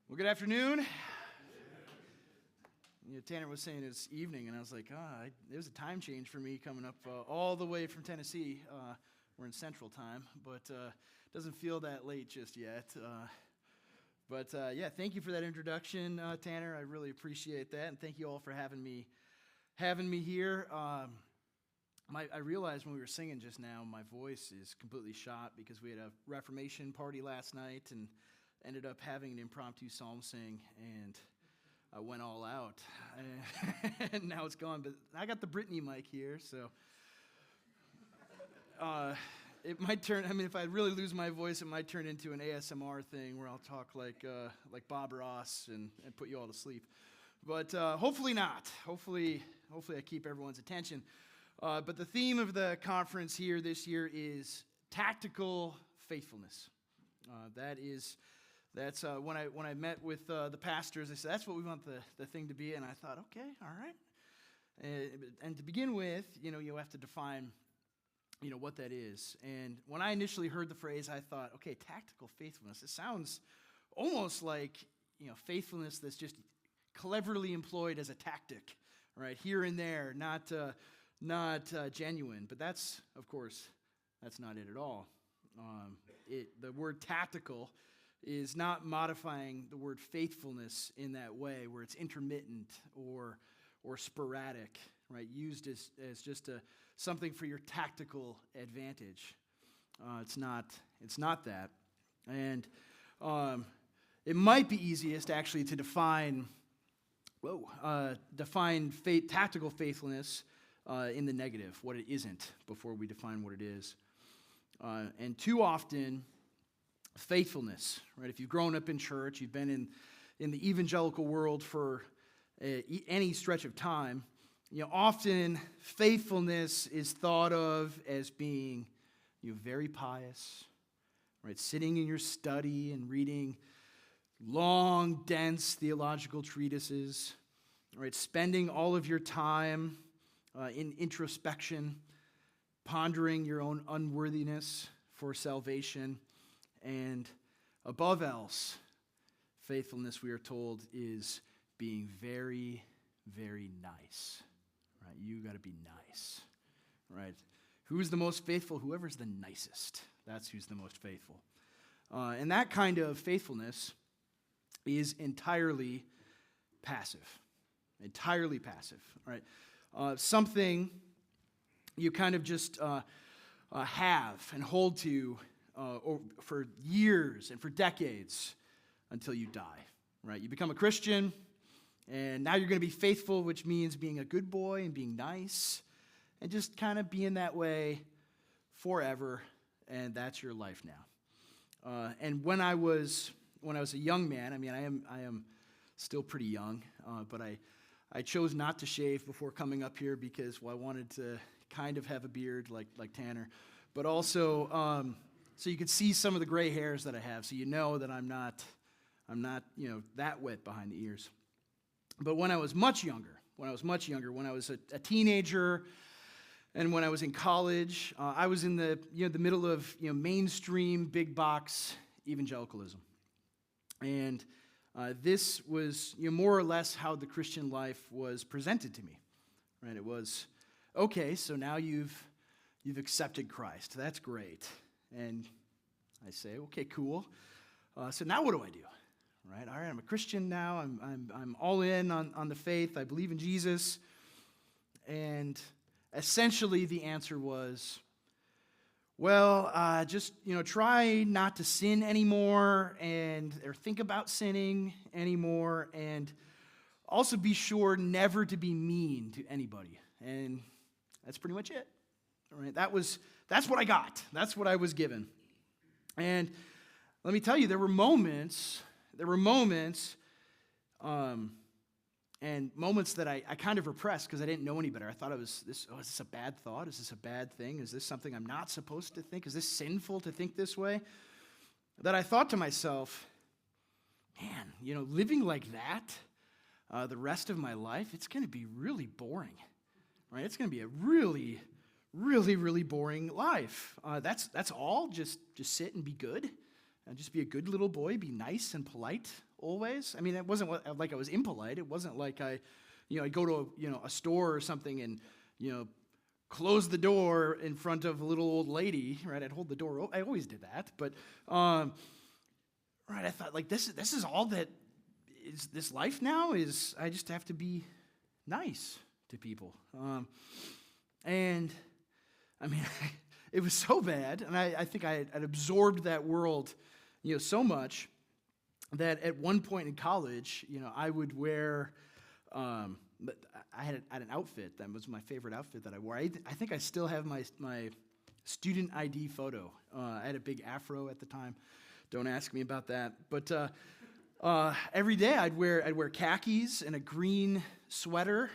Well, good afternoon. Tanner was saying it's evening, and I was like, it was a time change for me coming up all the way from Tennessee. We're in Central Time, but it doesn't feel that late just yet. But thank you for that introduction, Tanner. I really appreciate that, and thank you all for having me here. I realized when we were singing just now, my voice is completely shot because we had a Reformation party last night and ended up having an impromptu psalm sing, and I went all out. And now it's gone, but I got the Brittany mic here, so it might turn, if I really lose my voice, it might turn into an ASMR thing where I'll talk like Bob Ross and put you all to sleep. But hopefully not. Hopefully I keep everyone's attention. But the theme of the conference here this year is tactical faithfulness. That's when I met with the pastors, they said, that's what we want the thing to be. And I thought, okay, all right. And to begin with, you have to define, what that is. And when I initially heard the phrase, I thought, okay, tactical faithfulness. It sounds almost like, faithfulness that's just cleverly employed as a tactic, right? Here and there, not genuine. But that's, of course, that's not it at all. The word tactical is not modifying the word faithfulness in that way, where it's intermittent or sporadic, right? Used as just something for your tactical advantage. It's not that, and it might be easiest actually to define tactical faithfulness in the negative, what it isn't, before we define what it is. And too often, faithfulness, right? If you've grown up in church, you've been in the evangelical world for any stretch of time, often faithfulness is thought of as being very pious, right? Sitting in your study and reading long, dense theological treatises, right? Spending all of your time in introspection, pondering your own unworthiness for salvation. And above else, faithfulness, we are told, is being very, very nice, right? You got to be nice, right? Who's the most faithful? Whoever's the nicest. That's who's the most faithful. And that kind of faithfulness is entirely passive, right? Something you kind of just have and hold to for years and for decades until you die, right? You become a Christian, and now you're going to be faithful, which means being a good boy and being nice and just kind of being that way forever, and that's your life now. And when I was a young man, I am still pretty young, but I chose not to shave before coming up here because I wanted to kind of have a beard like Tanner, but also so you could see some of the gray hairs that I have, so you know that I'm not that wet behind the ears. But when I was much younger, when I was a teenager, and when I was in college, I was in the middle of mainstream big box evangelicalism, and this was more or less how the Christian life was presented to me, right? It was, okay, so now you've accepted Christ. That's great. And I say, okay, cool. So now what do I do? Right? All right, I'm a Christian now. I'm all in on the faith. I believe in Jesus. And essentially the answer was, well, just try not to sin anymore, or think about sinning anymore, and also be sure never to be mean to anybody. And that's pretty much it. All right, that's what I got. That's what I was given. And let me tell you, there were moments, and moments that I kind of repressed because I didn't know any better. I thought is this a bad thought? Is this a bad thing? Is this something I'm not supposed to think? Is this sinful to think this way? That I thought to myself, man, living like that the rest of my life, it's going to be really boring, right? It's going to be a really, really, really boring life. That's all. Just sit and be good. just be a good little boy, be nice and polite always. I mean, it wasn't like I was impolite. It wasn't like I'd go to a store or something and close the door in front of a little old lady, right? I'd hold the door open. I always did that, but right, I thought like this is all that is this life now is I just have to be nice to people. And I mean, it was so bad, and I think I had absorbed that world, so much that at one point in college, I would wear. But I had an outfit that was my favorite outfit that I wore. I think I still have my student ID photo. I had a big afro at the time. Don't ask me about that. But every day I'd wear khakis and a green sweater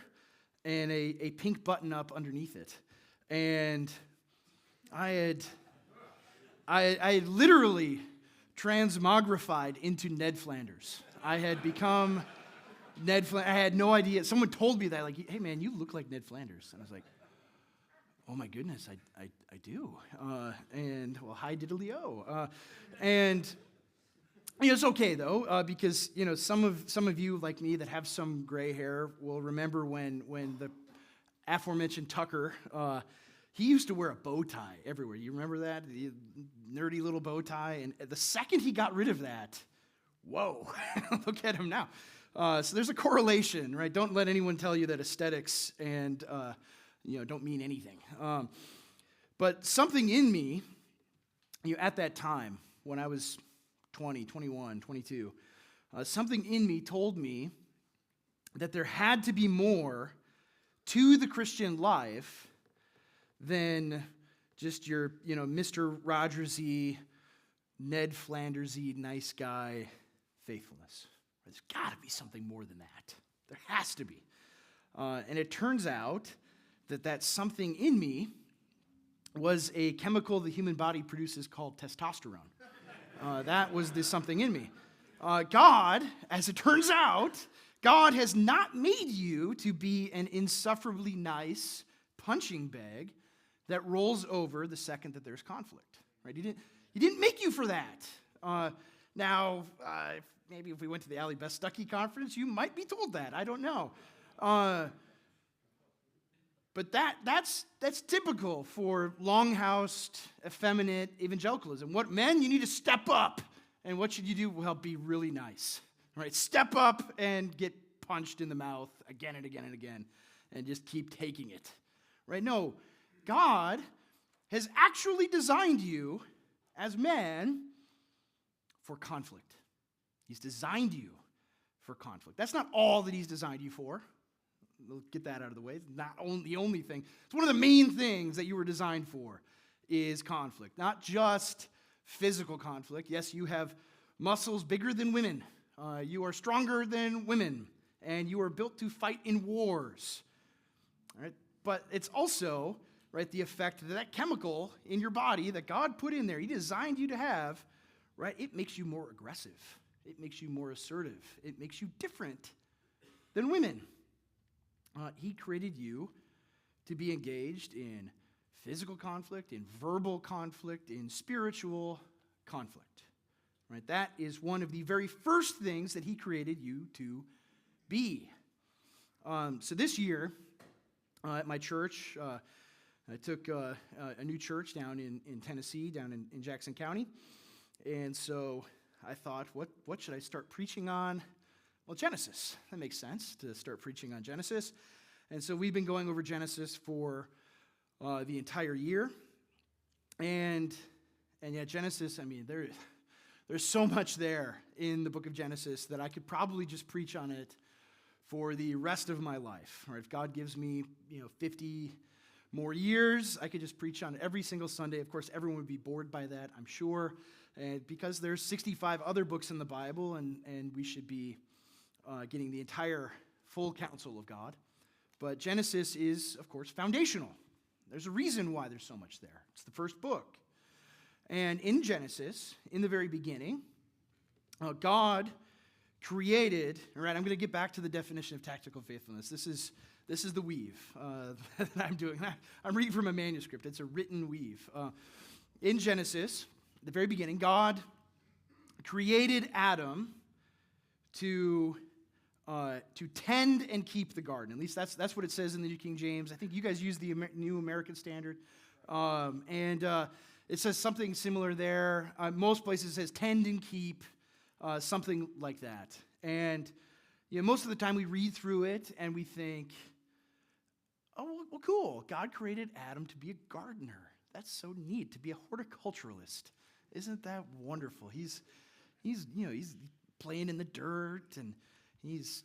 and a pink button up underneath it. And I had literally transmogrified into Ned Flanders. I had become Ned Flanders. I had no idea. Someone told me that, like, hey, man, you look like Ned Flanders. And I was like, oh, my goodness, I do. And, well, hi, diddly-o. And it's okay, though, because, some of you, like me, that have some gray hair will remember when the aforementioned Tucker, he used to wear a bow tie everywhere. You remember that? The nerdy little bow tie. And the second he got rid of that, whoa, look at him now. So there's a correlation, right? Don't let anyone tell you that aesthetics and, don't mean anything. But something in me, at that time, when I was 20, 21, 22, something in me told me that there had to be more to the Christian life than just your, Mr. Rogers-y, Ned Flanders-y, nice guy faithfulness. There's got to be something more than that. There has to be. And it turns out that something in me was a chemical the human body produces called testosterone. That was the something in me. God, as it turns out, God has not made you to be an insufferably nice punching bag that rolls over the second that there's conflict. Right? He didn't make you for that. Now, maybe if we went to the Allie Best Stuckey conference, you might be told that. I don't know. But that's typical for long-housed, effeminate evangelicalism. What men, you need to step up. And what should you do? Well, be really nice. Right? Step up and get punched in the mouth again and again and again. And just keep taking it. Right? No, God has actually designed you as men for conflict. He's designed you for conflict. That's not all that he's designed you for. We'll get that out of the way. It's not the only thing. It's one of the main things that you were designed for is conflict. Not just physical conflict. Yes, you have muscles bigger than women. You are stronger than women. And you are built to fight in wars. All right? But it's also, right, the effect that chemical in your body that God put in there, he designed you to have, right, it makes you more aggressive. It makes you more assertive. It makes you different than women. He created you to be engaged in physical conflict, in verbal conflict, in spiritual conflict. Right? That is one of the very first things that he created you to be. So this year, at my church, I took a new church down in Tennessee, down in Jackson County. And so I thought, what should I start preaching on? Well, Genesis. That makes sense to start preaching on Genesis. And so we've been going over Genesis for the entire year. And yet Genesis, I mean, there's so much there in the book of Genesis that I could probably just preach on it for the rest of my life. Or if God gives me, 50 more years, I could just preach on it every single Sunday. Of course, everyone would be bored by that, I'm sure. And because there's 65 other books in the Bible, and we should be getting the entire full counsel of God. But Genesis is, of course, foundational. There's a reason why there's so much there. It's the first book. And in Genesis, in the very beginning, God created, all right, I'm going to get back to the definition of tactical faithfulness. This is the weave that I'm doing. I'm reading from a manuscript. It's a written weave. In Genesis, the very beginning, God created Adam to tend and keep the garden. At least that's what it says in the New King James. I think you guys use the New American Standard. It says something similar there. Most places it says tend and keep, something like that. And most of the time we read through it and we think, oh, well, cool. God created Adam to be a gardener. That's so neat, to be a horticulturalist. Isn't that wonderful? He's playing in the dirt, and he's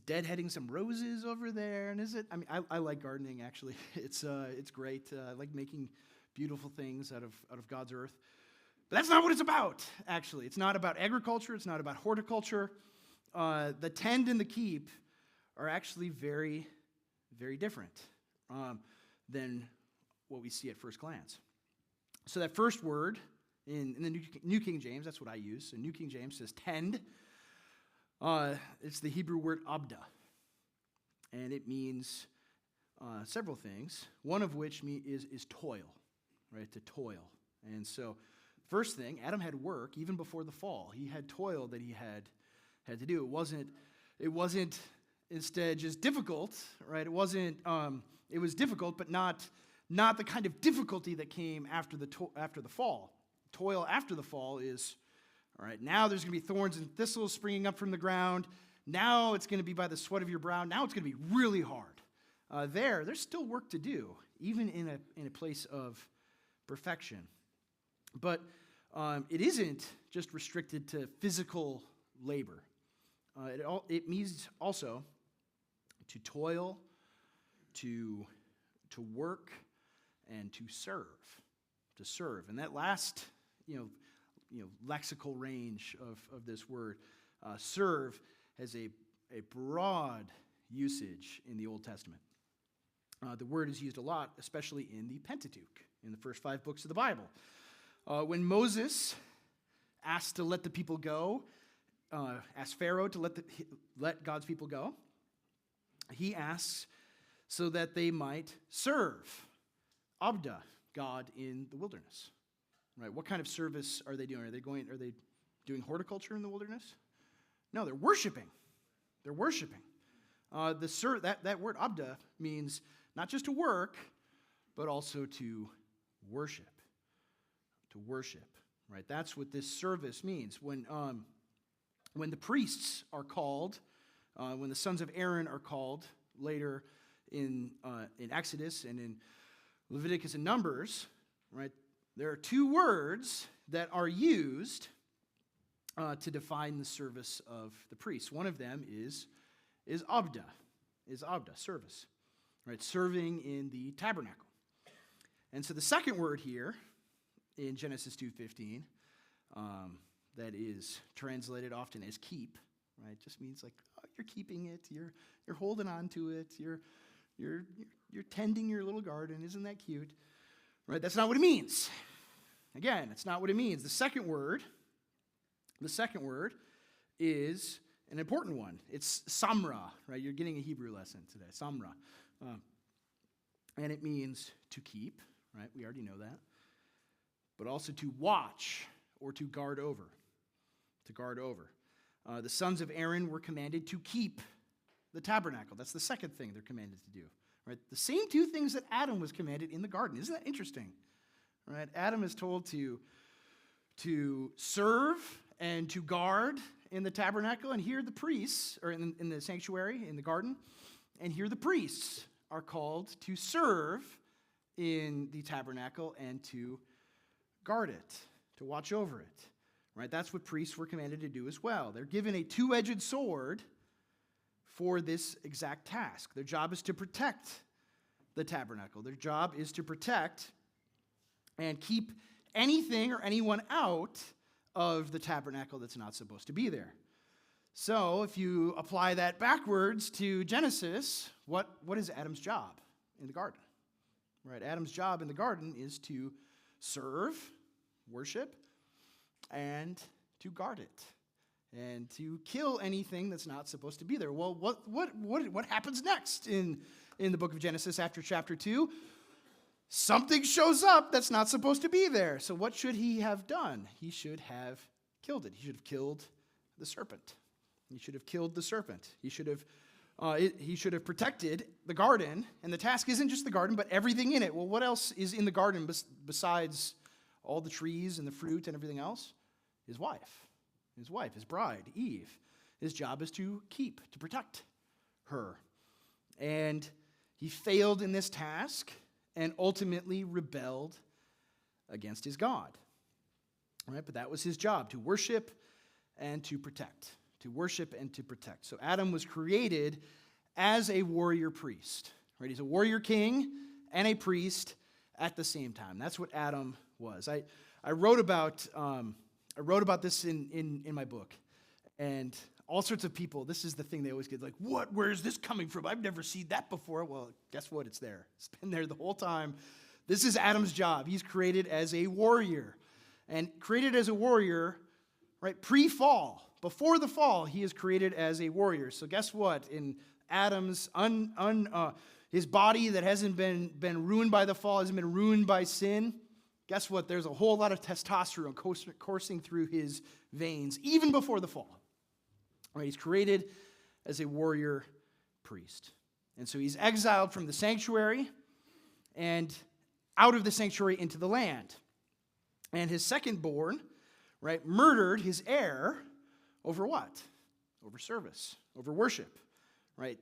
deadheading some roses over there. And I like gardening, actually. It's great. I like making beautiful things out of God's earth. But that's not what it's about, actually. It's not about agriculture. It's not about horticulture. The tend and the keep are actually very, very different than what we see at first glance. So that first word in the New King James, that's what I use. So New King James says tend. It's the Hebrew word abda. And it means several things, one of which is toil, right? To toil. And so first thing, Adam had work even before the fall. He had toil that he had to do. It wasn't instead just difficult, right? It was difficult, but not the kind of difficulty that came after the fall. Toil after the fall is, all right, now there's going to be thorns and thistles springing up from the ground. Now it's going to be by the sweat of your brow. Now it's going to be really hard. There's still work to do, even in a place of perfection. But it isn't just restricted to physical labor. It means also to toil, to work, and to serve. To serve. And that last, lexical range of this word, serve, has a broad usage in the Old Testament. The word is used a lot, especially in the Pentateuch, in the first 5 books of the Bible. When Moses asked to let the people go, asked Pharaoh to let God's people go, he asks so that they might serve Abda, God in the wilderness. Right? What kind of service are they doing? Are they doing horticulture in the wilderness? No, they're worshiping. They're worshiping. That word Abda means not just to work, but also to worship. To worship. Right? That's what this service means. When the priests are called, when the sons of Aaron are called later in Exodus and in Leviticus and Numbers, right? There are 2 words that are used to define the service of the priests. One of them is abda, service, right? Serving in the tabernacle. And so the second word here in Genesis 2:15, that is translated often as keep, right? Just means like, oh, you're keeping it, you're holding on to it, you're tending your little garden. Isn't that cute? Right? That's not what it means. Again, it's not what it means. The second word is an important one. It's samra, right? You're getting a Hebrew lesson today, samra. And it means to keep, right? We already know that. But also to watch or to guard over. To guard over. The sons of Aaron were commanded to keep the tabernacle. That's the second thing they're commanded to do. Right? The same 2 things that Adam was commanded in the garden. Isn't that interesting? Right? Adam is told to serve and to guard in the tabernacle, and here the priests, or in the sanctuary, in the garden, and here the priests are called to serve in the tabernacle and to guard it, to watch over it. Right? That's what priests were commanded to do as well. They're given a 2-edged sword for this exact task. Their job is to protect the tabernacle. Their job is to protect and keep anything or anyone out of the tabernacle that's not supposed to be there. So if you apply that backwards to Genesis, what is Adam's job in the garden? Right? Adam's job in the garden is to serve, worship, and to guard it. And to kill anything that's not supposed to be there. Well, what happens next in the book of Genesis after chapter 2? Something shows up that's not supposed to be there. So what should he have done? He should have killed it. He should have killed the serpent. He should have killed the serpent. He should have protected the garden. And the task isn't just the garden, but everything in it. Well, what else is in the garden besides all the trees and the fruit and everything else? His wife, his bride, Eve. His job is to protect her. And he failed in this task and ultimately rebelled against his God. All right, but that was his job, to worship and to protect. To worship and to protect. So Adam was created as a warrior priest. Right? He's a warrior king and a priest at the same time. That's what Adam was. I wrote about this in my book. And all sorts of people, this is the thing they always get, like, what? Where is this coming from? I've never seen that before. Well, guess what? It's there. It's been there the whole time. This is Adam's job. He's created as a warrior. And created as a warrior, right, pre-fall. Before the fall, he is created as a warrior. So guess what? In Adam's, his body that hasn't been ruined by the fall, hasn't been ruined by sin, guess what? There's a whole lot of testosterone coursing through his veins, even before the fall. Right, he's created as a warrior priest. And so he's exiled from the sanctuary and out of the sanctuary into the land. And his second-born, right, murdered his heir over what? Over service, over worship, right?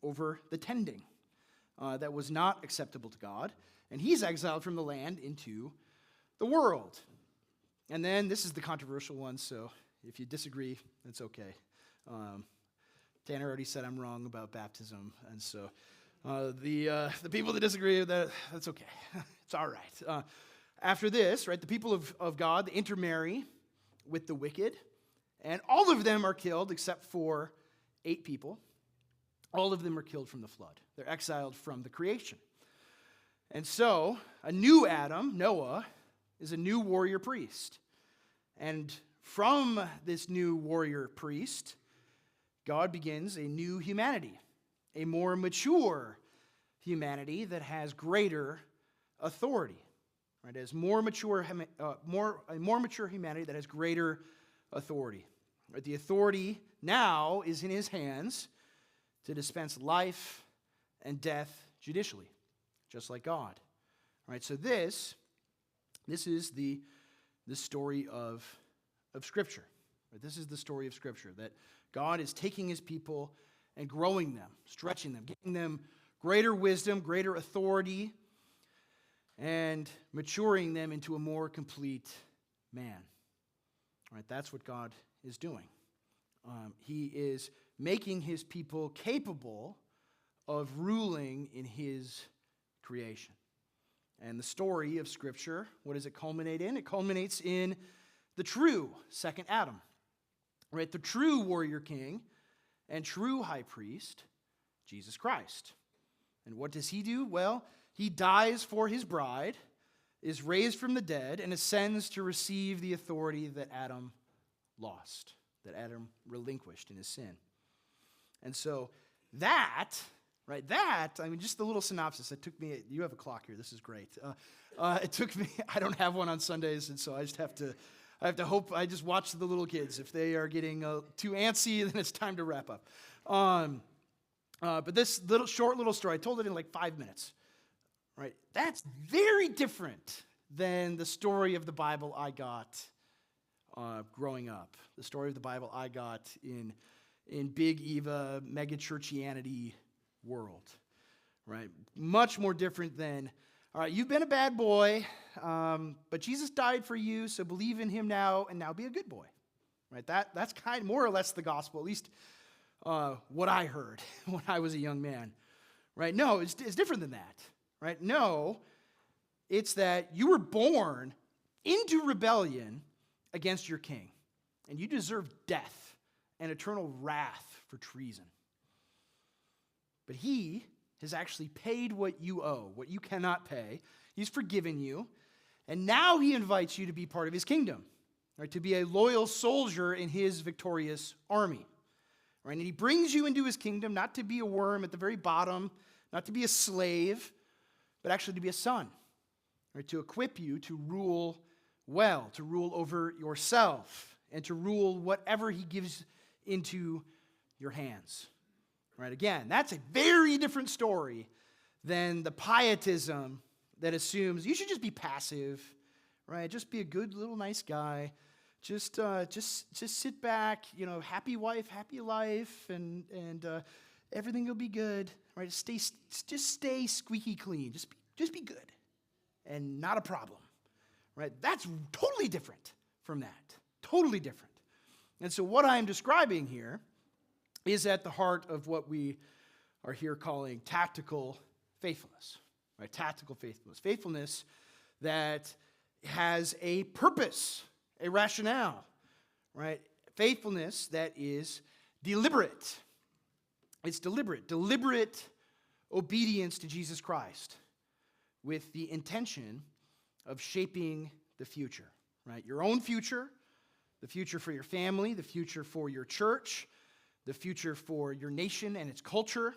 Over the tending that was not acceptable to God. And he's exiled from the land into the world. And then, this is the controversial one, so if you disagree, that's okay. Tanner already said I'm wrong about baptism, and so the people that disagree with that, that's okay. It's all right. After this, right, the people of God, they intermarry with the wicked, and all of them are killed except for 8 people. All of them are killed from the flood. They're exiled from the creation. And so, a new Adam, Noah, is a new warrior priest. And from this new warrior priest, God begins a new humanity, a more mature humanity that has greater authority. Right, as a more mature humanity that has greater authority. Right, the authority now is in his hands to dispense life and death judicially, just like God. Right, so this is the story of Scripture. Right, this is the story of Scripture, that God is taking his people and growing them, stretching them, giving them greater wisdom, greater authority, and maturing them into a more complete man. All right, that's what God is doing. He is making his people capable of ruling in his creation. And the story of Scripture, what does it culminate in? It culminates in the true second Adam. Right, the true warrior king and true high priest, Jesus Christ. And what does he do? Well, he dies for his bride, is raised from the dead, and ascends to receive the authority that Adam lost, that Adam relinquished in his sin. And so just the little synopsis, it took me, you have a clock here, this is great. It took me, I don't have one on Sundays, and so I have to hope, I just watch the little kids. If they are getting too antsy, then it's time to wrap up. But this short little story, I told it in like 5 minutes. Right? That's very different than the story of the Bible I got growing up. The story of the Bible I got in Big Eva, mega-churchianity world. Right? Much more different than, all right, you've been a bad boy, but Jesus died for you, so believe in him now, and now be a good boy. Right? That's kind of more or less the gospel, at least what I heard when I was a young man. Right? No, it's different than that. Right? No, it's that you were born into rebellion against your king, and you deserve death and eternal wrath for treason. But he has actually paid what you owe, what you cannot pay. He's forgiven you, and now he invites you to be part of his kingdom, right? To be a loyal soldier in his victorious army. Right? And he brings you into his kingdom not to be a worm at the very bottom, not to be a slave, but actually to be a son, right? To equip you to rule well, to rule over yourself and to rule whatever he gives into your hands. Right? Again, that's a very different story than the pietism that assumes you should just be passive, right? Just be a good little nice guy. Just sit back, happy wife, happy life, and everything will be good, right? Just stay squeaky clean. Just be good, and not a problem, right? That's totally different from that. Totally different. And so what I'm describing here is at the heart of what we are here calling tactical faithfulness, right? Tactical faithfulness. Faithfulness that has a purpose, a rationale, right? Faithfulness that is deliberate. It's deliberate obedience to Jesus Christ with the intention of shaping the future, right? Your own future, the future for your family, the future for your church, the future for your nation and its culture,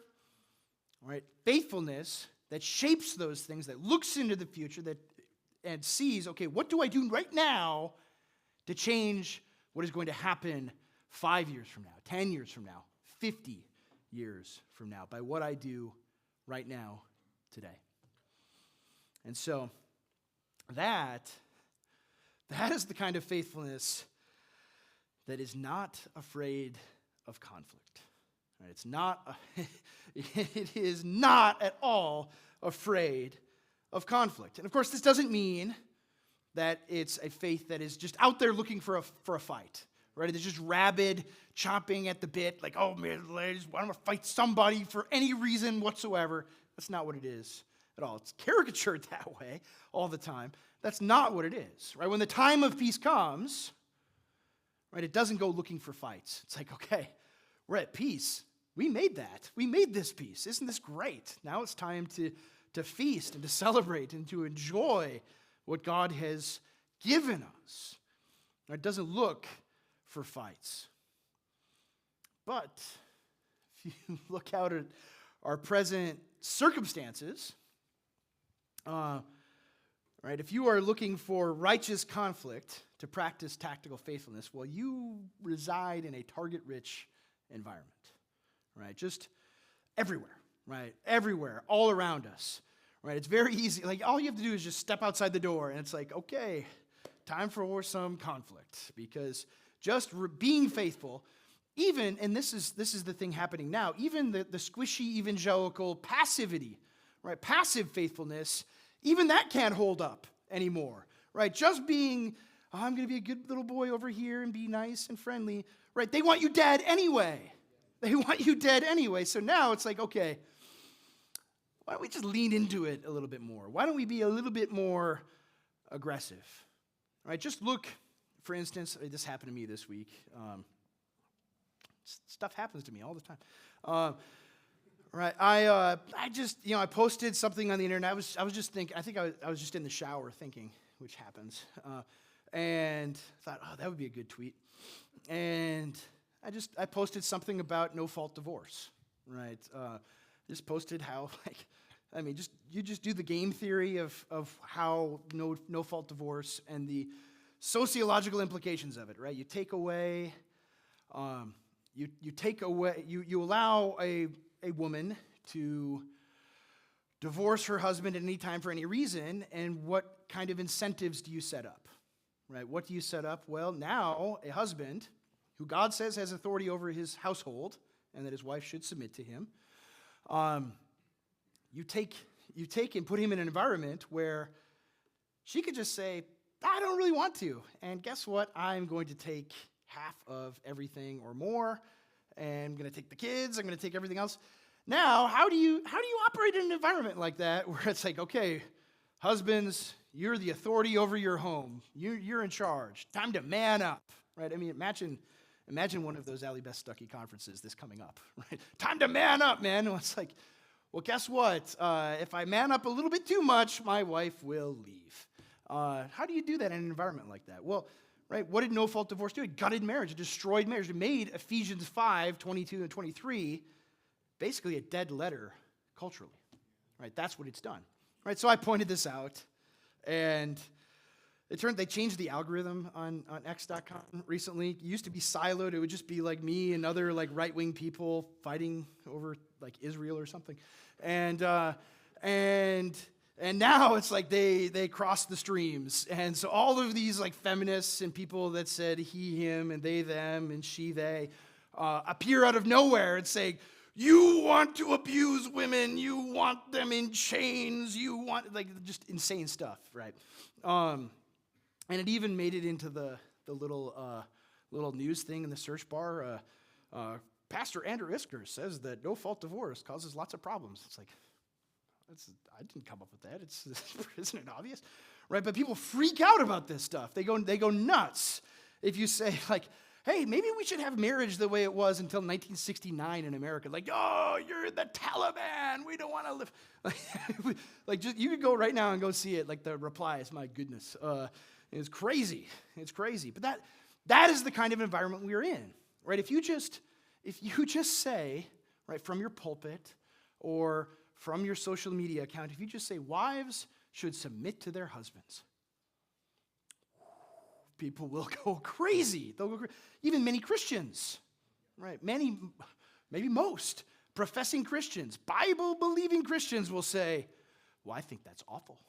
right? Faithfulness that shapes those things, that looks into the future and sees, okay, what do I do right now to change what is going to happen 5 years from now, 10 years from now, 50 years from now, by what I do right now, today. And so that is the kind of faithfulness that is not afraid of conflict. Right? It is not at all afraid of conflict. And of course, this doesn't mean that it's a faith that is just out there looking for a fight. Right? It's just rabid, chomping at the bit, like, oh man, I just want to fight somebody for any reason whatsoever. That's not what it is at all. It's caricatured that way all the time. That's not what it is. Right? When the time of peace comes, right, it doesn't go looking for fights. It's like, okay, we're at peace. We made that. We made this peace. Isn't this great? Now it's time to feast and to celebrate and to enjoy what God has given us. It doesn't look for fights. But if you look out at our present circumstances, right, if you are looking for righteous conflict to practice tactical faithfulness, well, you reside in a target-rich environment, right? Just everywhere, right? Everywhere, all around us, right? It's very easy. Like, all you have to do is just step outside the door, and it's like, okay, time for some conflict, because just being faithful, even, and this is the thing happening now, even the squishy evangelical passivity, right? Passive faithfulness, even that can't hold up anymore, right? Just being, oh, I'm going to be a good little boy over here and be nice and friendly, right? They want you dead anyway. They want you dead anyway. So now it's like, okay, why don't we just lean into it a little bit more? Why don't we be a little bit more aggressive, right? Just look, for instance, this happened to me this week. Stuff happens to me all the time. Right, I just, I posted something on the internet. I was just thinking. I think I was just in the shower thinking, which happens, and thought, oh, that would be a good tweet. And I posted something about no-fault divorce. Right, just posted how you just do the game theory of how no-fault divorce and the sociological implications of it. Right, you take away, you allow a woman to divorce her husband at any time for any reason, and what kind of incentives do you set up? Right? What do you set up? Well, now a husband who God says has authority over his household and that his wife should submit to him, you take and put him in an environment where she could just say, I don't really want to, and guess what? I'm going to take half of everything or more, and I'm going to take the kids, I'm going to take everything else. Now, how do you operate in an environment like that where it's like, okay, husbands, you're the authority over your home. You're in charge. Time to man up, right? I mean, imagine one of those Allie Beth Stuckey conferences this coming up, right? Time to man up, man. And it's like, well, guess what? If I man up a little bit too much, my wife will leave. How do you do that in an environment like that? Well, right, what did no-fault divorce do? It gutted marriage. It destroyed marriage. It made Ephesians 5, 22 and 23 basically a dead letter culturally. Right, that's what it's done. Right, so I pointed this out, and They changed the algorithm on X.com recently. It used to be siloed. It would just be like me and other like right-wing people fighting over like Israel or something. And now it's like they crossed the streams. And so all of these like feminists and people that said he, him, and they, them, and she, they appear out of nowhere and say, you want to abuse women, you want them in chains, you want, like, just insane stuff, right? And it even made it into the little news thing in the search bar. Pastor Andrew Isker says that no-fault divorce causes lots of problems. It's like, I didn't come up with that. Isn't it obvious? Right? But people freak out about this stuff. They go nuts if you say, like, hey, maybe we should have marriage the way it was until 1969 in America. Like, oh, you're the Taliban. We don't want to live. Like, just you could go right now and go see it. Like, the replies, my goodness. It's crazy. It's crazy. But that is the kind of environment we are in, right? If you just say, right, from your pulpit or from your social media account, if you just say wives should submit to their husbands, people will go crazy. They'll go crazy. Even many Christians, right? Many, maybe most professing Christians, Bible-believing Christians will say, well, I think that's awful.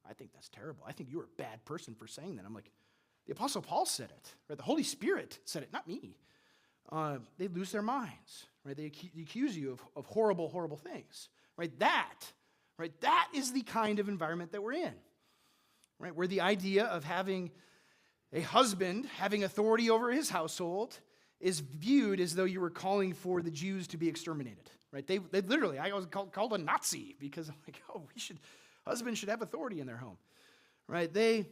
I think that's terrible. I think you're a bad person for saying that. I'm like, the Apostle Paul said it, right? The Holy Spirit said it, not me. They lose their minds, right? They accuse you of horrible, horrible things, right? That is the kind of environment that we're in, right? Where the idea of having a husband having authority over his household is viewed as though you were calling for the Jews to be exterminated, right? They literally, I was called a Nazi because I'm like, oh, husbands should have authority in their home, right? They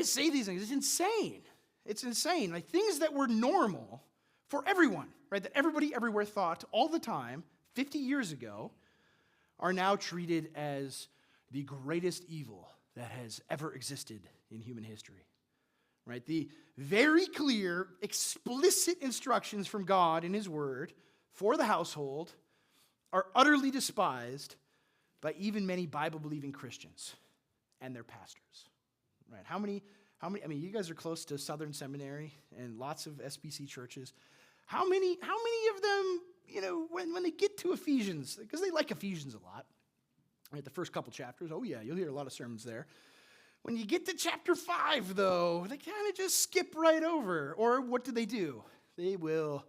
say these things. It's insane. It's insane. Like things that were normal for everyone, right? That everybody everywhere thought all the time 50 years ago are now treated as the greatest evil that has ever existed in human history. Right? The very clear, explicit instructions from God in His Word for the household are utterly despised by even many Bible-believing Christians and their pastors. Right? How many, I mean, you guys are close to Southern Seminary and lots of SBC churches. How many of them, you know, when they get to Ephesians, because they like Ephesians a lot, right? The first couple chapters, oh yeah, you'll hear a lot of sermons there. When you get to chapter 5, though, they kind of just skip right over. Or what do? They will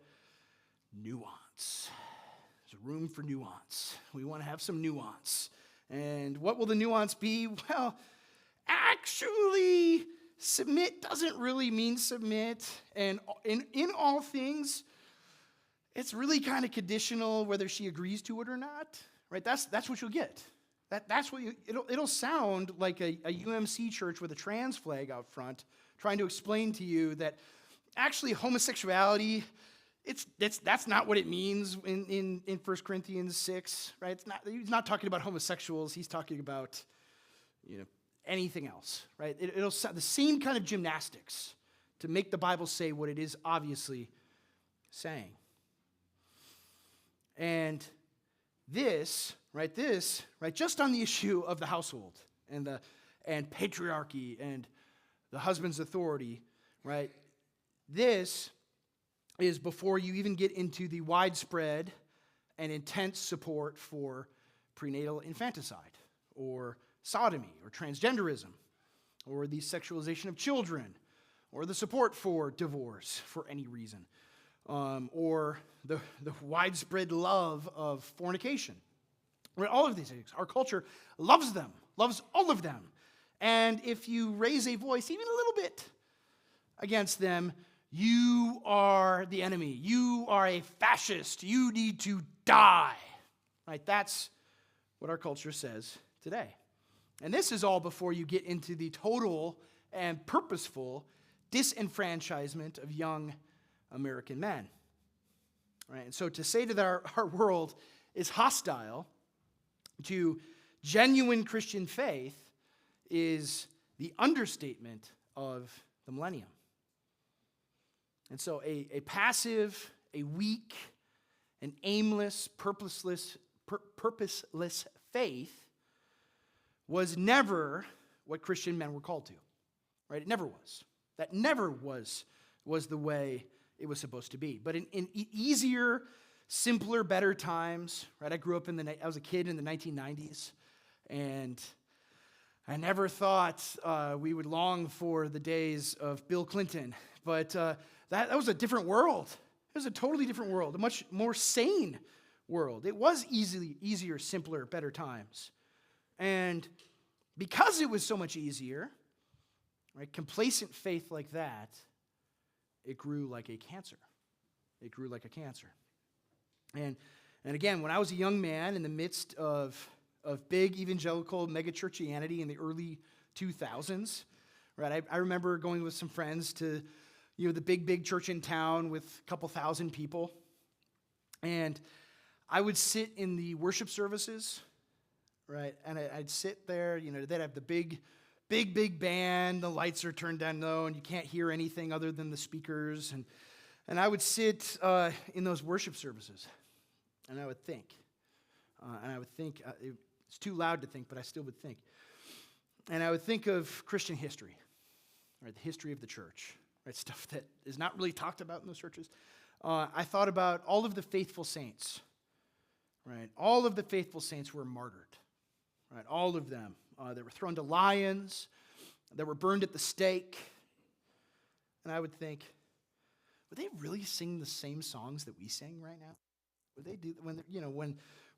nuance. There's room for nuance. We want to have some nuance. And what will the nuance be? Well, actually, submit doesn't really mean submit. And in all things, it's really kind of conditional whether she agrees to it or not. Right? That's what you'll get. That's what it'll sound like a UMC church with a trans flag out front trying to explain to you that actually homosexuality, that's not what it means in 1 Corinthians 6, right? He's not talking about homosexuals, he's talking about, you know, anything else, right? It'll sound the same kind of gymnastics to make the Bible say what it is obviously saying. And this, just on the issue of the household and patriarchy and the husband's authority, right? This is before you even get into the widespread and intense support for prenatal infanticide or sodomy or transgenderism or the sexualization of children or the support for divorce for any reason or the widespread love of fornication. Right, all of these things. Our culture loves them, loves all of them. And if you raise a voice even a little bit against them, you are the enemy. You are a fascist. You need to die. Right? That's what our culture says today. And this is all before you get into the total and purposeful disenfranchisement of young American men. Right? And so to say that our world is hostile to genuine Christian faith is the understatement of the millennium. And so a passive, a weak, an aimless, purposeless faith was never what Christian men were called to. right? It never was. That never was the way it was supposed to be. But in easier, simpler, better times, right? I was a kid in the 1990s, and I never thought we would long for the days of Bill Clinton, but that was a different world. It was a totally different world, a much more sane world. It was easier, simpler, better times. And because it was so much easier, right, complacent faith like that, it grew like a cancer. It grew like a cancer. And again, when I was a young man in the midst of big evangelical megachurchianity in the early 2000s, right? I remember going with some friends to, the big church in town with a couple thousand people. And I would sit in the worship services, right? And I'd sit there, they'd have the big band, the lights are turned down low, and you can't hear anything other than the speakers. And I would sit in those worship services, and I would think. It's too loud to think, but I still would think. And I would think of Christian history, right? The history of the church, right? Stuff that is not really talked about in those churches. I thought about all of the faithful saints, right? All of the faithful saints were martyred, right? All of them that were thrown to lions, that were burned at the stake. And I would think, would they really sing the same songs that we sing right now? Would they do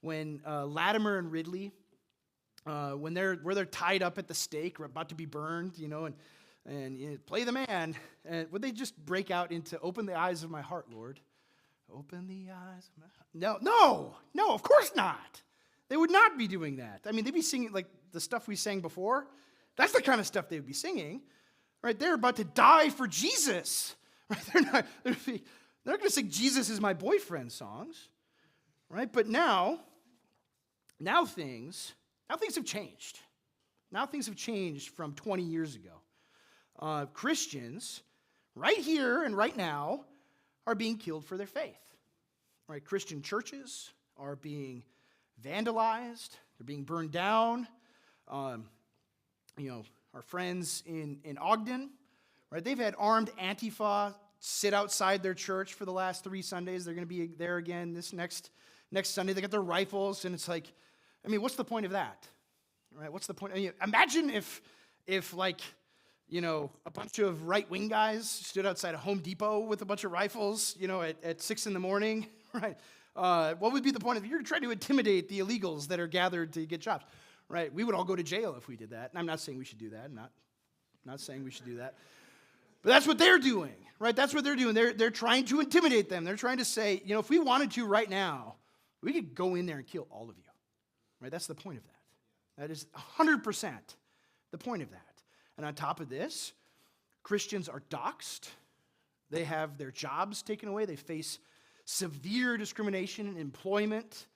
when Latimer and Ridley, when they're tied up at the stake, or about to be burned, and play the man, and would they just break out into "Open the eyes of my heart, Lord"? Open the eyes of my heart. No, of course not. They would not be doing that. I mean, they'd be singing like the stuff we sang before. That's the kind of stuff they would be singing, right? They're about to die for Jesus, right? They're not going to sing "Jesus is my boyfriend" songs, right? But now things have changed. Now things have changed from 20 years ago. Christians, right here and right now, are being killed for their faith. Right? Christian churches are being vandalized. They're being burned down. Our friends in Ogden, right? They've had armed Antifa sit outside their church for the last 3 Sundays. They're going to be there again this next Sunday. They got their rifles, and it's like, what's the point of that? Right? What's the point? Imagine if a bunch of right-wing guys stood outside of Home Depot with a bunch of rifles, at 6 in the morning, right? What would be the point of you're trying to intimidate the illegals that are gathered to get jobs, right? We would all go to jail if we did that. And I'm not saying we should do that. I'm not saying we should do that. But that's what they're doing, right? That's what they're doing. They're trying to intimidate them. They're trying to say, if we wanted to right now, we could go in there and kill all of you, right? That's the point of that. That is 100% the point of that. And on top of this, Christians are doxxed. They have their jobs taken away. They face severe discrimination in employment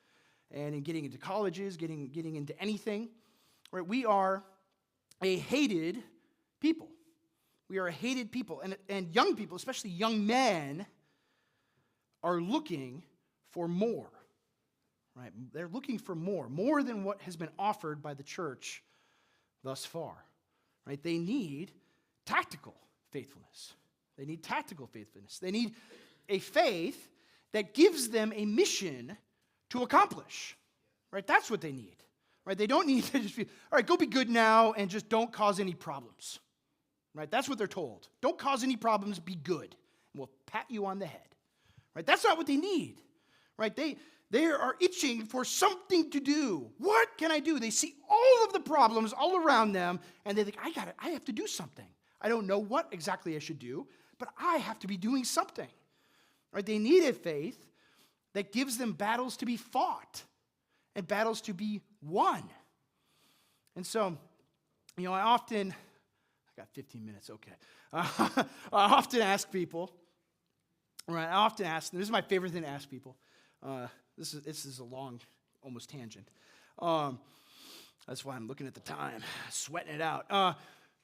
and in getting into colleges, getting into anything. Right? We are a hated people. We are a hated people. And young people, especially young men, are looking for more. Right? They're looking for more than what has been offered by the church thus far. Right? They need tactical faithfulness. They need tactical faithfulness. They need a faith that gives them a mission to accomplish. Right? That's what they need. Right? They don't need to just be, all right, go be good now and just don't cause any problems. Right? That's what they're told. Don't cause any problems, be good. And we'll pat you on the head. Right? That's not what they need. Right? They are itching for something to do. What can I do? They see all of the problems all around them, and they think, I have to do something. I don't know what exactly I should do, but I have to be doing something. Right? They need a faith that gives them battles to be fought and battles to be won. And so, I got 15 minutes, okay. I often ask people, right? This is my favorite thing to ask people. This is a long, almost tangent. That's why I'm looking at the time, sweating it out.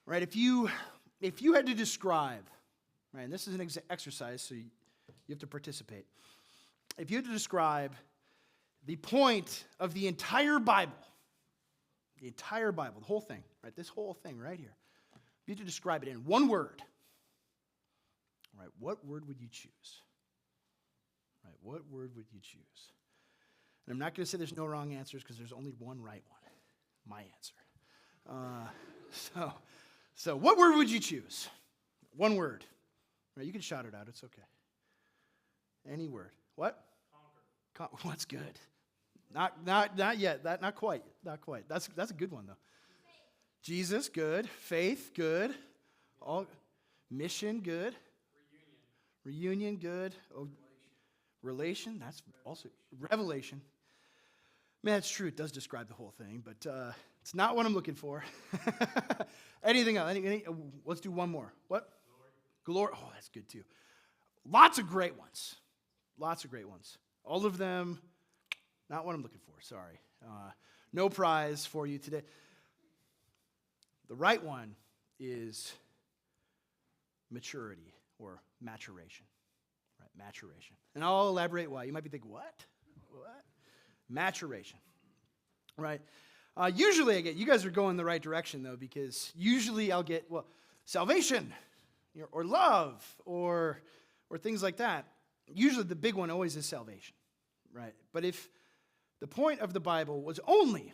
Right? If you had to describe, right? And this is an exercise, so you have to participate. If you had to describe the point of the entire Bible, the whole thing, right? This whole thing right here. you had to describe it in one word, all right, what word would you choose? All right, what word would you choose? And I'm not going to say there's no wrong answers because there's only one right one, my answer. So what word would you choose? One word. Right, you can shout it out. It's okay. Any word. What? Conquer. What's good? Not yet. Not quite. Not quite. That's a good one though. Jesus, good. Faith, good. All mission, good. Reunion, good. Oh, relation, that's also revelation. Man, it's true. It does describe the whole thing, but it's not what I'm looking for. Anything else? Let's do one more. What? Glory. Oh, that's good too. Lots of great ones. Lots of great ones. All of them, not what I'm looking for. Sorry. No prize for you today. The right one is maturity or maturation. Right, maturation. And I'll elaborate why. You might be thinking, what? What? Maturation. Right? Usually I get, you guys are going the right direction though, because usually I'll get, salvation, or love, or things like that. Usually the big one always is salvation, right? But if the point of the Bible was only,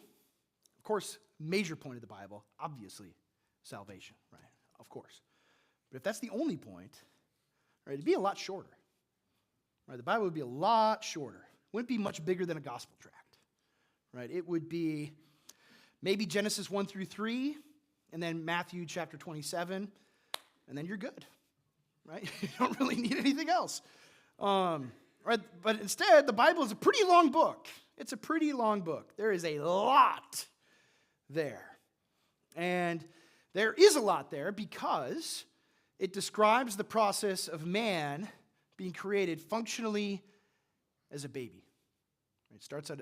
of course, major point of the Bible, obviously, salvation, right? Of course. But if that's the only point, right, it'd be a lot shorter. Right? The Bible would be a lot shorter. It wouldn't be much bigger than a gospel tract, right? It would be maybe Genesis 1 through 3, and then Matthew chapter 27, and then you're good, right? You don't really need anything else. Right? But instead, the Bible is a pretty long book. It's a pretty long book. There is a lot there. And there is a lot there because it describes the process of man being created functionally as a baby. It starts out,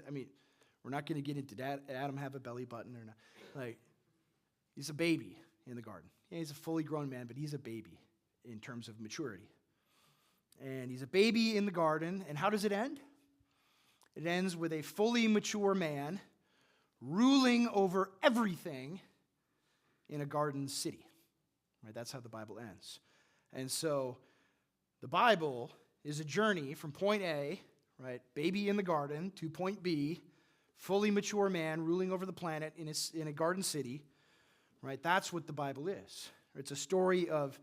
we're not going to get into that. Adam have a belly button or not. Like, he's a baby in the garden. Yeah, he's a fully grown man, but he's a baby in terms of maturity. And he's a baby in the garden. And how does it end? It ends with a fully mature man ruling over everything in a garden city. Right? That's how the Bible ends. And so the Bible is a journey from point A, right, baby in the garden, to point B, fully mature man ruling over the planet in a garden city. Right? That's what the Bible is. It's a story of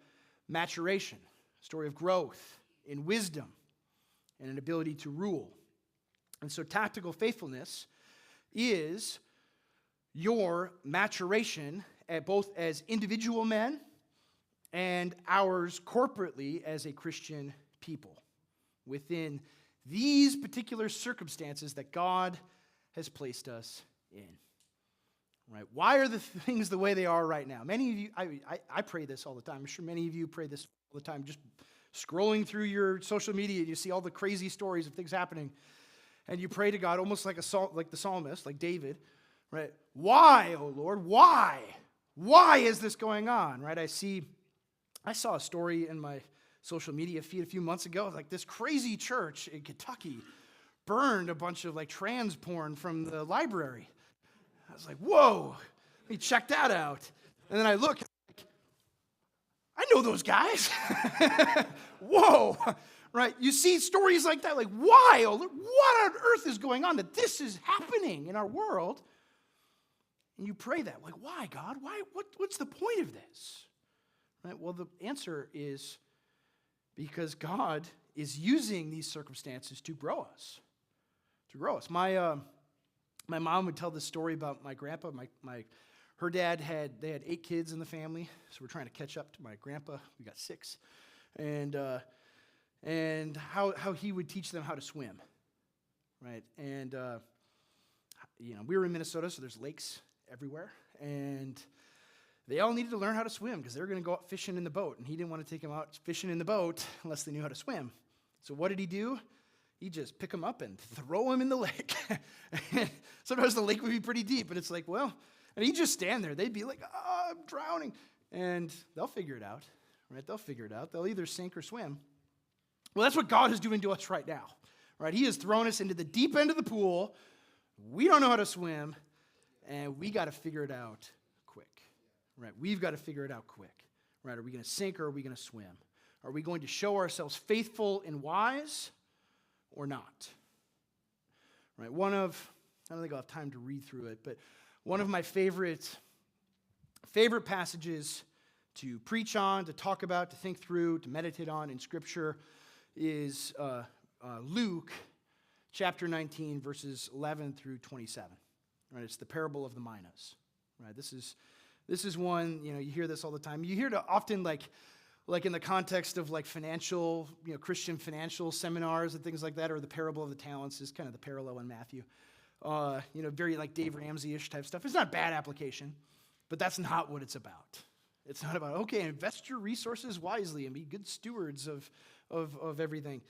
maturation, a story of growth in wisdom and an ability to rule. And so tactical faithfulness is your maturation at both as individual men and ours corporately as a Christian people within these particular circumstances that God has placed us in. Right? Why are the things the way they are right now? Many of you, I pray this all the time. I'm sure many of you pray this all the time. Just scrolling through your social media, and you see all the crazy stories of things happening, and you pray to God almost like the psalmist, like David, right? Why, oh Lord, why? Why is this going on? Right? I saw a story in my social media feed a few months ago of like this crazy church in Kentucky burned a bunch of like trans porn from the library. I was like, whoa, let me check that out. And then I look, I know those guys. Whoa, right? You see stories like that, like, why? What on earth is going on that this is happening in our world? And you pray that, like, why, God? Why? What's the point of this? Right? Well, the answer is because God is using these circumstances to grow us. To grow us. My mom would tell this story about my grandpa. Her dad had 8 kids in the family, so we're trying to catch up to my grandpa. We got 6, and how he would teach them how to swim, right? And we were in Minnesota, so there's lakes everywhere, and they all needed to learn how to swim because they were going to go out fishing in the boat, and he didn't want to take them out fishing in the boat unless they knew how to swim. So what did he do? He'd just pick them up and throw them in the lake. Sometimes the lake would be pretty deep, and it's like, well, and he'd just stand there. They'd be like, oh, I'm drowning. And they'll figure it out, right? They'll figure it out. They'll either sink or swim. Well, that's what God is doing to us right now, right? He has thrown us into the deep end of the pool. We don't know how to swim, and we got to figure it out quick, right? We've got to figure it out quick. Right? Are we going to sink or are we going to swim? Are we going to show ourselves faithful and wise or not? Right? I don't think I'll have time to read through it, but one of my favorite passages to preach on, to talk about, to think through, to meditate on in Scripture is Luke chapter 19, verses 11 through 27. Right? It's the parable of the minas. Right? This is one, you hear this all the time. You hear it often like in the context of like financial, Christian financial seminars and things like that, or the parable of the talents is kind of the parallel in Matthew. Very like Dave Ramsey-ish type stuff. It's not bad application, but that's not what it's about. It's not about, okay, invest your resources wisely and be good stewards of everything.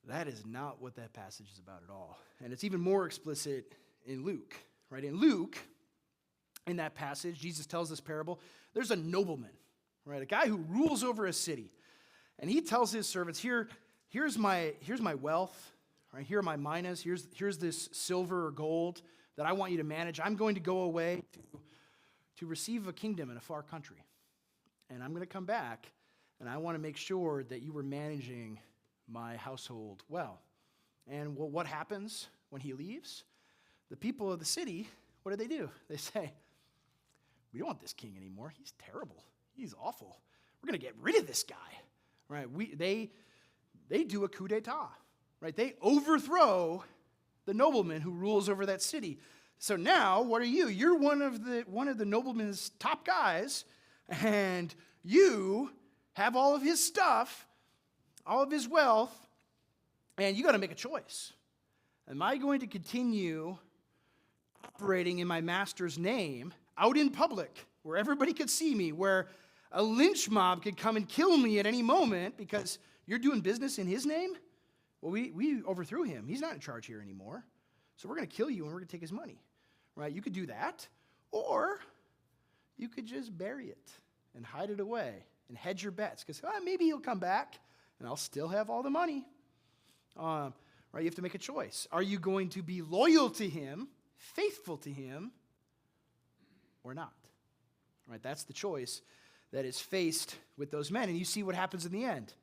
That is not what that passage is about at all. And it's even more explicit in Luke, right? In Luke, in that passage, Jesus tells this parable. There's a nobleman, right? A guy who rules over a city. And he tells his servants, here's my wealth, right? Here are my minas. Here's this silver or gold that I want you to manage. I'm going to go away to receive a kingdom in a far country. And I'm going to come back, and I want to make sure that you were managing my household well. And what happens when he leaves? The people of the city, what do? They say, we don't want this king anymore. He's terrible. He's awful. We're going to get rid of this guy. Right? They do a coup d'etat. Right? They overthrow the nobleman who rules over that city. So now, what are you? You're one of the nobleman's top guys, and you have all of his stuff, all of his wealth, and you got to make a choice. Am I going to continue operating in my master's name out in public where everybody could see me, where a lynch mob could come and kill me at any moment because you're doing business in his name? Well, we overthrew him. He's not in charge here anymore. So we're going to kill you and we're going to take his money. Right? You could do that, or you could just bury it and hide it away and hedge your bets because maybe he'll come back and I'll still have all the money. Right? You have to make a choice. Are you going to be loyal to him, faithful to him, or not? Right? That's the choice that is faced with those men. And you see what happens in the end.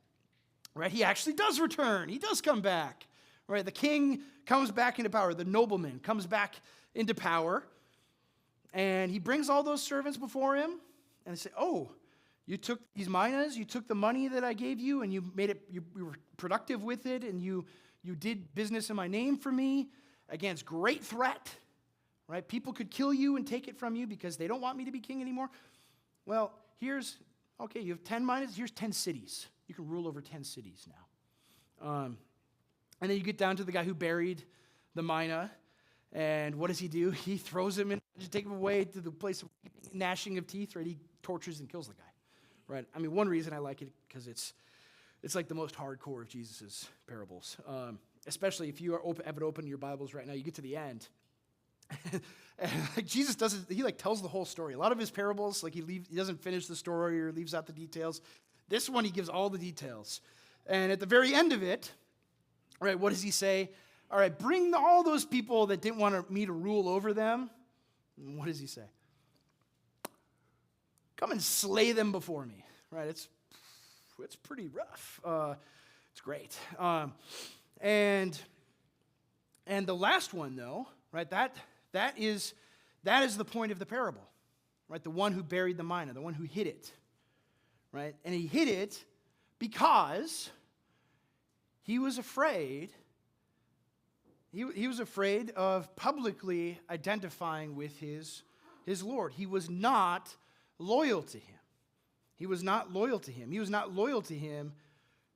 Right? He actually does return. He does come back. Right? The king comes back into power. The nobleman comes back into power. And he brings all those servants before him. And they say, oh, you took these minas, you took the money that I gave you, and you made it, you were productive with it, and you did business in my name for me against great threat. Right? People could kill you and take it from you because they don't want me to be king anymore. Well, you have 10 minas, here's 10 cities. You can rule over 10 cities now. And then you get down to the guy who buried the mina, and what does he do? He throws him in to take him away to the place of gnashing of teeth, right? He tortures and kills the guy, right? I mean, one reason I like it, because it's like the most hardcore of Jesus' parables, especially if you have it open in your Bibles right now. You get to the end, and like Jesus doesn't, he like tells the whole story. A lot of his parables, like he doesn't finish the story or leaves out the details. This one, he gives all the details. And at the very end of it, right, what does he say? All right, bring all those people that didn't want me to rule over them. And what does he say? Come and slay them before me. Right, it's pretty rough. It's great. And the last one, though, right, that is the point of the parable. Right, the one who buried the mina, the one who hid it. Right, and he hid it because he was afraid. He was afraid of publicly identifying with his Lord. He was not loyal to him. He was not loyal to him. He was not loyal to him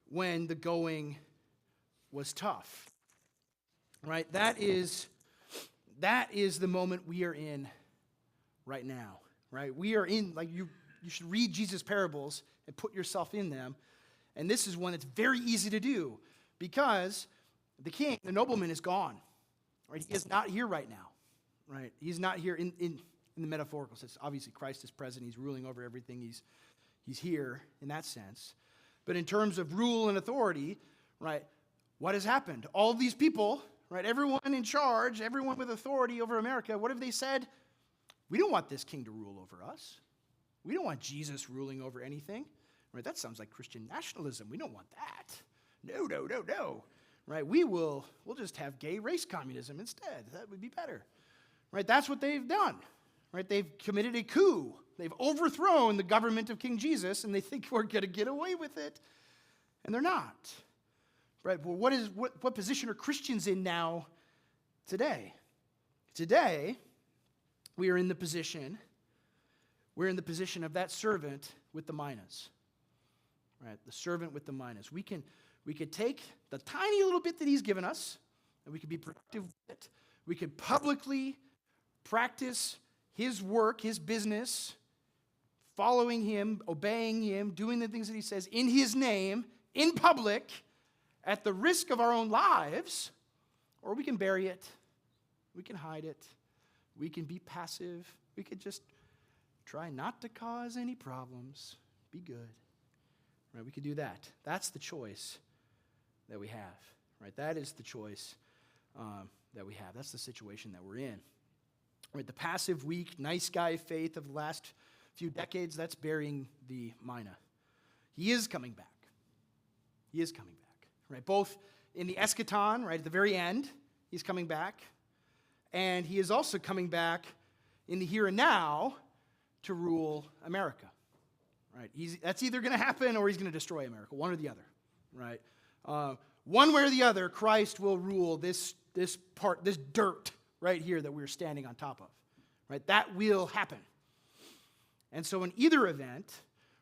when the going was tough. Right? That is the moment we are in right now. Right? We are in, like you should read Jesus' parables and put yourself in them. And this is one that's very easy to do because the king, the nobleman, is gone. Right? He is not here right now. Right? He's not here in the metaphorical sense. Obviously, Christ is present. He's ruling over everything. He's here in that sense. But in terms of rule and authority, right, what has happened? All of these people, right, everyone in charge, everyone with authority over America, what have they said? We don't want this king to rule over us. We don't want Jesus ruling over anything. Right? That sounds like Christian nationalism. We don't want that. No. Right? We'll just have gay race communism instead. That would be better. Right? That's what they've done. Right? They've committed a coup. They've overthrown the government of King Jesus, and they think we're going to get away with it, and they're not. Right? Well, what position are Christians in now today? Today, we are in the position of that servant with the minas. Right? The servant with the minas. We could take the tiny little bit that he's given us, and we could be productive with it. We could publicly practice his work, his business, following him, obeying him, doing the things that he says in his name, in public, at the risk of our own lives, or we can bury it. We can hide it. We can be passive. We could just try not to cause any problems. Be good. Right? We could do that. That's the choice that we have. Right? That is the choice that we have. That's the situation that we're in. Right? The passive, weak, nice guy faith of the last few decades, that's burying the mina. He is coming back. He is coming back. Right? Both in the eschaton, right at the very end, he's coming back. And he is also coming back in the here and now to rule America. Right? That's either going to happen or he's going to destroy America, one or the other. Right? One way or the other, Christ will rule this dirt right here that we're standing on top of. Right? That will happen. And so in either event,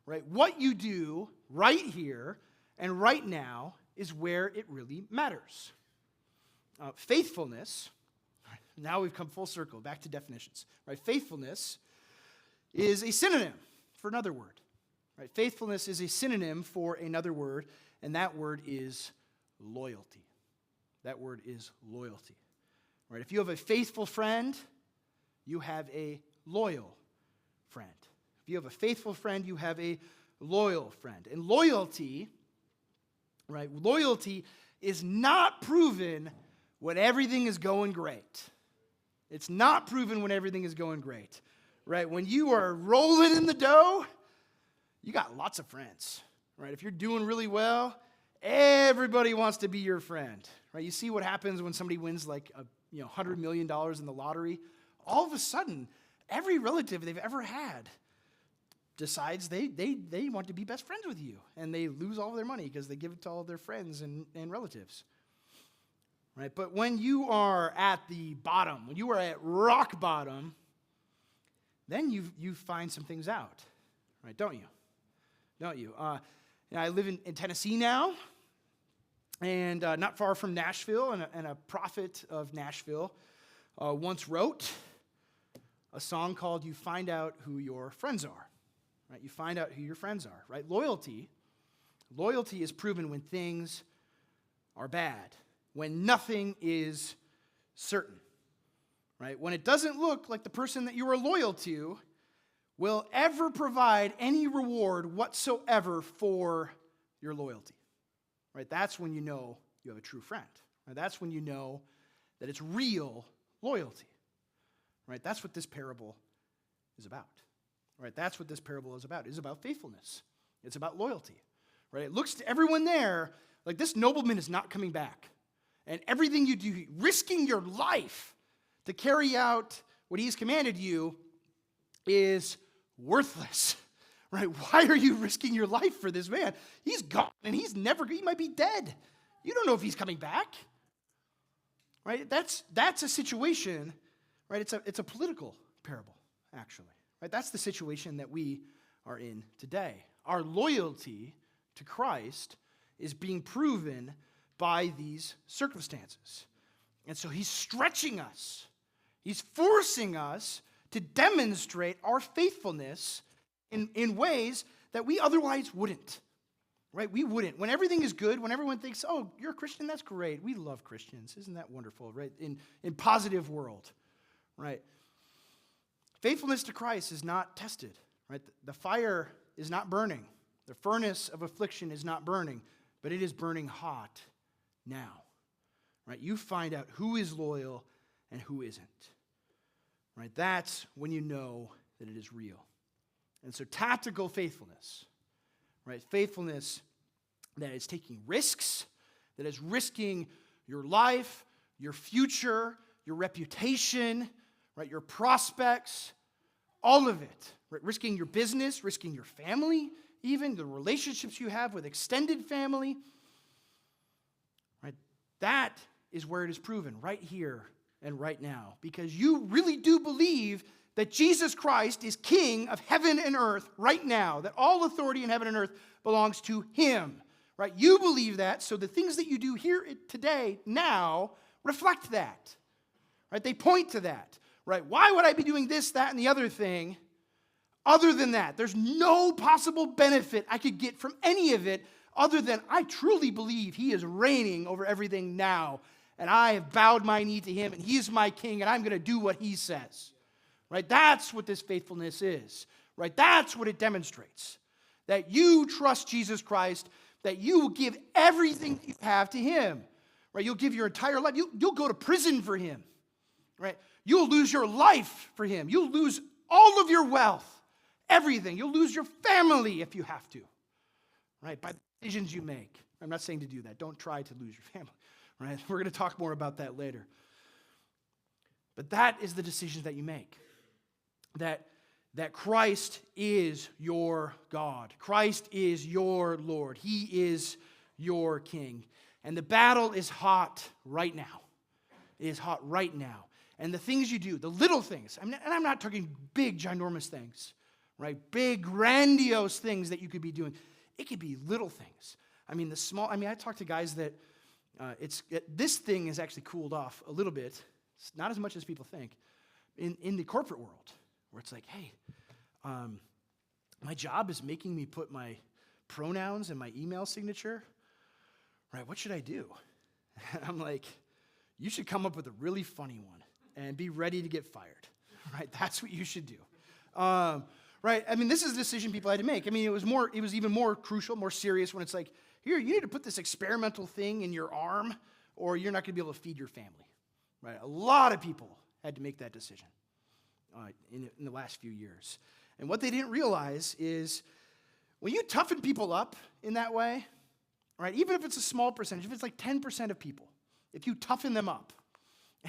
right, what you do right here and right now is where it really matters. Faithfulness, now we've come full circle, back to definitions. Right? Faithfulness is a synonym for another word. Right? Faithfulness is a synonym for another word, and that word is loyalty. That word is loyalty. Right? If you have a faithful friend, you have a loyal friend. If you have a faithful friend, you have a loyal friend. And loyalty, right? Loyalty is not proven when everything is going great. It's not proven when everything is going great. Right? When you are rolling in the dough, you got lots of friends. Right? If you're doing really well, everybody wants to be your friend. Right? You see what happens when somebody wins like $100 million in the lottery. All of a sudden, every relative they've ever had decides they want to be best friends with you, and they lose all of their money because they give it to all of their friends and relatives. Right? But when you are at the bottom, when you are at rock bottom, then you find some things out, right? Don't you? Don't you? I live in Tennessee now, and not far from Nashville, and a prophet of Nashville once wrote a song called "You Find Out Who Your Friends Are." Right? You find out who your friends are. Right? Loyalty is proven when things are bad, when nothing is certain. Right? When it doesn't look like the person that you are loyal to will ever provide any reward whatsoever for your loyalty. Right? That's when you know you have a true friend. Right? That's when you know that it's real loyalty. Right? That's what this parable is about. Right? That's what this parable is about. It's about faithfulness. It's about loyalty. Right? It looks to everyone there like this nobleman is not coming back. And everything you do, risking your life to carry out what he's commanded you, is worthless. Right? Why are you risking your life for this man? He's gone and he might be dead. You don't know if he's coming back. Right? That's a situation, right? It's a political parable, actually. Right? That's the situation that we are in today. Our loyalty to Christ is being proven by these circumstances. And so he's stretching us. He's forcing us to demonstrate our faithfulness in ways that we otherwise wouldn't. Right? We wouldn't. When everything is good, when everyone thinks, oh, you're a Christian, that's great. We love Christians. Isn't that wonderful? Right? In positive world. Right? Faithfulness to Christ is not tested. Right? The fire is not burning. The furnace of affliction is not burning, but it is burning hot now. Right? You find out who is loyal and who isn't. Right? That's when you know that it is real. And so tactical faithfulness, right? Faithfulness that is taking risks, that is risking your life, your future, your reputation, right? Your prospects, all of it, right? Risking your business, risking your family, even the relationships you have with extended family, right? That is where it is proven, right here and right now, because you really do believe that Jesus Christ is King of heaven and earth right now, that all authority in heaven and earth belongs to him, right? You believe that, so the things that you do here today, now, reflect that, right? They point to that, right? Why would I be doing this, that, and the other thing other than that? There's no possible benefit I could get from any of it other than I truly believe he is reigning over everything now, and I have bowed my knee to him, and he is my king, and I'm going to do what he says. Right? That's what this faithfulness is. Right? That's what it demonstrates. That you trust Jesus Christ, that you will give everything you have to him. Right? You'll give your entire life. You'll go to prison for him. Right? You'll lose your life for him. You'll lose all of your wealth, everything. You'll lose your family if you have to. Right? By the decisions you make. I'm not saying to do that. Don't try to lose your family. Right? We're going to talk more about that later. But that is the decisions that you make. That Christ is your God. Christ is your Lord. He is your King. And the battle is hot right now. It is hot right now. And the things you do, the little things, and I'm not talking big, ginormous things, right? Big, grandiose things that you could be doing. It could be little things. I talk to guys that this thing has actually cooled off a little bit, not as much as people think, in the corporate world. Where it's like, hey, my job is making me put my pronouns in my email signature. Right, what should I do? I'm like, you should come up with a really funny one and be ready to get fired. Right, that's what you should do. Right, this is a decision people had to make. It was even more crucial, more serious when it's like, here, you need to put this experimental thing in your arm or you're not going to be able to feed your family. Right, a lot of people had to make that decision. In the last few years. And what they didn't realize is when you toughen people up in that way, right, even if it's a small percentage, if it's like 10% of people, if you toughen them up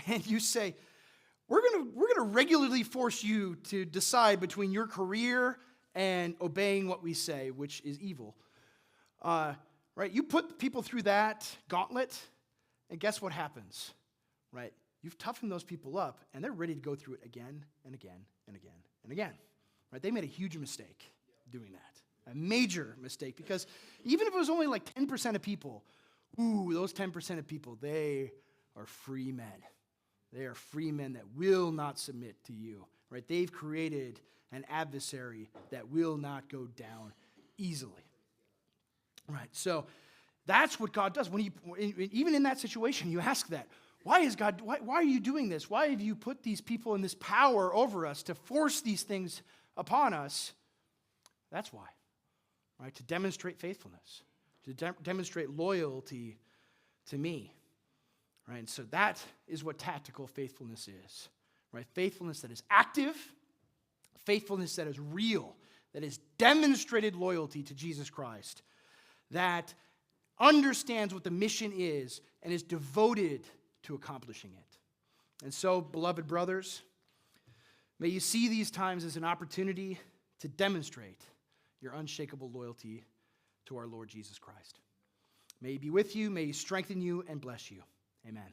and you say, we're gonna regularly force you to decide between your career and obeying what we say, which is evil, right, you put people through that gauntlet, and guess what happens, right? You've toughened those people up, and they're ready to go through it again and again and again and again. Right? They made a huge mistake doing that. A major mistake, because even if it was only like 10% of people, those 10% of people, they are free men. They are free men that will not submit to you. Right? They've created an adversary that will not go down easily. Right? So that's what God does. Even in that situation, you ask that. Why are you doing this? Why have you put these people in this power over us to force these things upon us? That's why, right? To demonstrate faithfulness, to demonstrate loyalty to me, right? And so that is what tactical faithfulness is, right? Faithfulness that is active, faithfulness that is real, that is demonstrated loyalty to Jesus Christ, that understands what the mission is and is devoted to accomplishing it. And so, beloved brothers, may you see these times as an opportunity to demonstrate your unshakable loyalty to our Lord Jesus Christ. May he be with you, may he strengthen you and bless you. Amen.